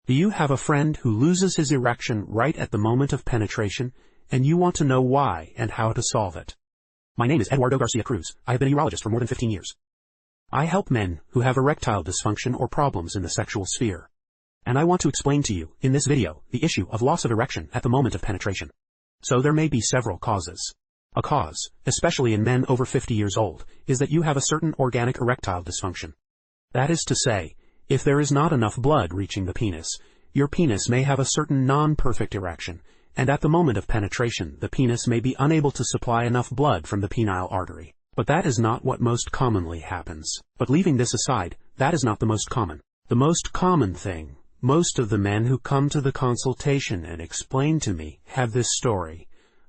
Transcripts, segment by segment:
Do you have a friend who loses his erection right at the moment of penetration, and you want to know why and how to solve it? My name is Eduardo García Cruz. I have been a urologist for more than 15 years. I help men who have erectile dysfunction or problems in the sexual sphere. And I want to explain to you, in this video, the issue of loss of erection at the moment of penetration. So there may be several causes. A cause, especially in men over 50 years old, is that you have a certain organic erectile dysfunction. That is to say, if there is not enough blood reaching the penis, your penis may have a certain non-perfect erection, and at the moment of penetration the penis may be unable to supply enough blood from the penile artery. But that is not what most commonly happens. But leaving this aside, that is not the most common. The most common thing, most of the men who come to the consultation and explain to me have this story.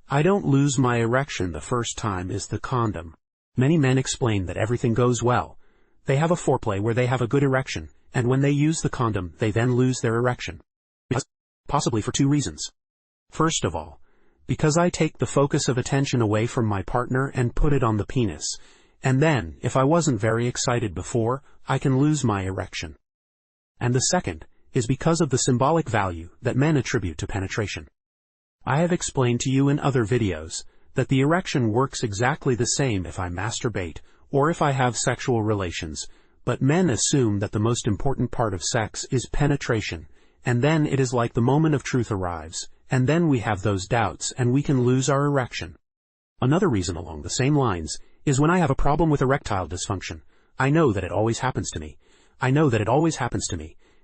I don't lose my erection the first time is the condom. Many men explain that everything goes well. They have a foreplay where they have a good erection, and when they use the condom, they then lose their erection. Possibly for two reasons. First of all, because I take the focus of attention away from my partner and put it on the penis, and then, if I wasn't very excited before, I can lose my erection. And the second is because of the symbolic value that men attribute to penetration. I have explained to you in other videos that the erection works exactly the same if I masturbate or if I have sexual relations, but men assume that the most important part of sex is penetration, and then it is like the moment of truth arrives, and then we have those doubts and we can lose our erection. Another reason along the same lines is when I have a problem with erectile dysfunction. I know that it always happens to me.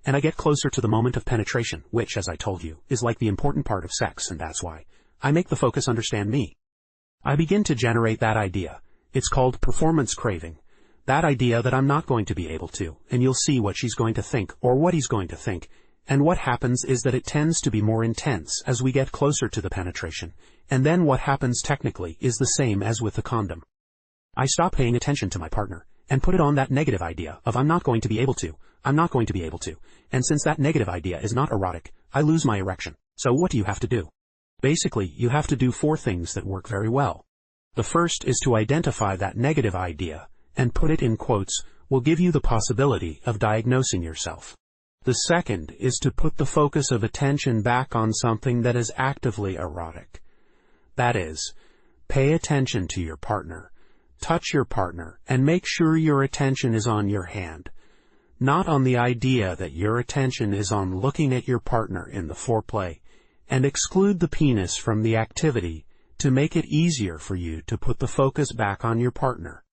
And I get closer to the moment of penetration, which, as I told you, is like the important part of sex, and that's why I make the focus understand me. I begin to generate that idea. It's called performance craving. That idea that I'm not going to be able to, and you'll see what she's going to think, or what he's going to think, and what happens is that it tends to be more intense as we get closer to the penetration, and then what happens technically is the same as with the condom. I stop paying attention to my partner, and put it on that negative idea of I'm not going to be able to, and since that negative idea is not erotic, I lose my erection. So what do you have to do? Basically, you have to do 4 things that work very well. The first is to identify that negative idea, and put it in quotes, will give you the possibility of diagnosing yourself. The second is to put the focus of attention back on something that is actively erotic. That is, pay attention to your partner, touch your partner, and make sure your attention is on your hand, not on the idea that your attention is on looking at your partner in the foreplay, and exclude the penis from the activity to make it easier for you to put the focus back on your partner.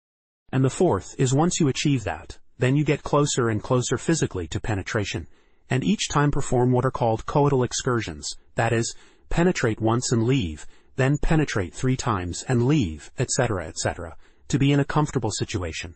And the fourth is once you achieve that, then you get closer and closer physically to penetration, and each time perform what are called coital excursions, that is, penetrate once and leave, then penetrate 3 times and leave, etc., to be in a comfortable situation.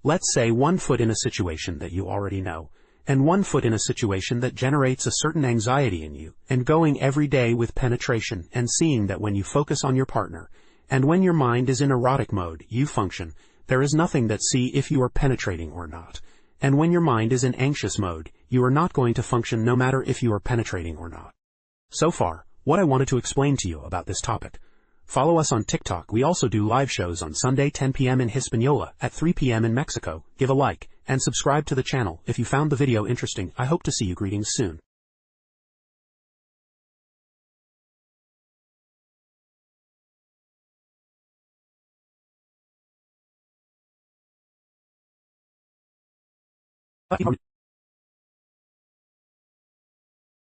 Let's say 1 foot in a situation that you already know, and 1 foot in a situation that generates a certain anxiety in you, and going every day with penetration and seeing that when you focus on your partner, and when your mind is in erotic mode, you function. There is nothing that see if you are penetrating or not. And when your mind is in anxious mode, you are not going to function no matter if you are penetrating or not. So far, what I wanted to explain to you about this topic. Follow us on TikTok. We also do live shows on Sunday 10 p.m. in Hispaniola at 3 p.m. in Mexico. Give a like and subscribe to the channel if you found the video interesting. I hope to see you. Greetings soon.